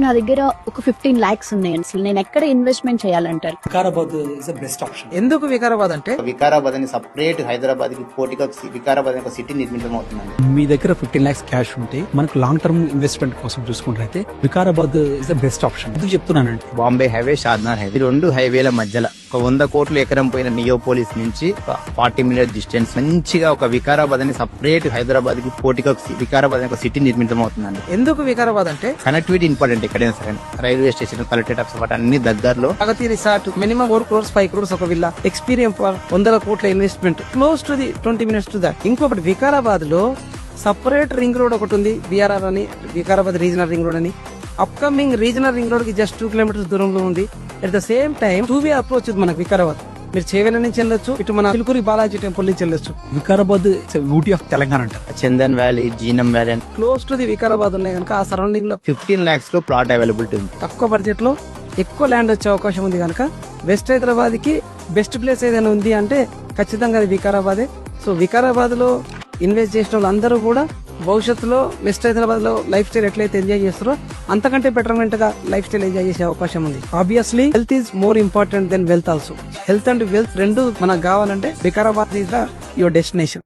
నా దగ్గర ఒక 15 lakhs ఉన్నాయి. అసలు నేను ఎక్కడ ఇన్వెస్ట్మెంట్ చేయాలంటారు? Vikarabad is the best option. ఎందుకు వికారాబాద్ అంటే వికారాబాద్ అని సపరేట్ హైదరాబాద్ కి పోటీగా వికారాబాద్ అనే ఒక సిటీ నిర్మితం అవుతుందండి. మీ దగ్గర 15 lakhs క్యాష్ ఉంటే మనకు లాంగ్ టర్మ్ ఇన్వెస్ట్మెంట్ కోసం చూసుకుంటే Vikarabad is the best option. ఎందుకు చెప్తున్నానంటే బాంబే హైవే, షాద్నగర్ హైవే, 2 హైవేల మధ్యలో ఒక 100 కోట్లు ఎకరం పోయిన నియోపోలిస్ నుంచి 40 minute డిస్టెన్స్ మంచిగా ఒక వికారాబాద్ అని సపరేట్ హైదరాబాద్ కి పోటీగా వికారాబాద్ అనే ఒక సిటీ నిర్మితం అవుతుందండి. ఎందుకు వికారాబాద్ అంటే కనెక్టివిటీ ఇంపార్టెంట్. ఎక్కడైనా సరే రైల్వే స్టేషన్, కలెక్టరేట్ ఆఫీస్ వాటి అన్ని దగ్గరలో. ప్రగతి రిసార్ట్ మినిమం 4 crores 5 crores ఒక విల్లా, ఎక్స్పీరియన్స్ 100 కోట్ల investment, close to the 20 minutes to that. ఇంకొకటి వికారాబాద్ లో సపరేట్ రింగ్ రోడ్ ఒకటి ఉంది, బిఆర్ఆర్ అని, వికారాబాద్ రీజనల్ రింగ్ రోడ్ అని. అప్కమింగ్ రీజనల్ రింగ్ రోడ్ కి జస్ట్ 2 kilometers దూరంలో ఉంది. At the same time 2-way approach ఉంది మనకు వికారాబాద్. మీరు చేవెల నుంచి వెళ్ళొచ్చు, ఇటు మన చిలుకూరి బాలాజీ టెంపుల్ నుంచి వెళ్ళొచ్చు. వికారాబాద్ ఊటీ ఆఫ్ తెలంగాణ అంటారు. చందన్ వ్యాలీ, జీనం వ్యాలీ అని క్లోజ్ టు ది వికారాబాద్ ఉన్నాయి కనుక ఆ సరౌండింగ్ లో 15 lakhs లో ప్లాట్ అవైలబిలిటీ ఉంది. తక్కువ బడ్జెట్ లో ఎక్కువ ల్యాండ్ వచ్చే అవకాశం ఉంది కనుక వెస్ట్ హైదరాబాద్ కి బెస్ట్ ప్లేస్ ఏదైనా ఉంది అంటే ఖచ్చితంగా అది వికారాబాదే. సో వికారాబాద్ లో ఇన్వెస్ట్ చేసిన వాళ్ళందరూ కూడా భవిష్యత్తులో వెస్ట్ హైదరాబాద్ లో లైఫ్ స్టైల్ ఎట్లయితే ఎంజాయ్ చేస్తారో అంతకంటే బెటర్మెంట్ గా లైఫ్ స్టైల్ ఎంజాయ్ చేసే అవకాశం ఉంది. Obviously health is more important then wealth also. Health and wealth రెండు మనకు కావాలంటే Vikarabad is the your destination.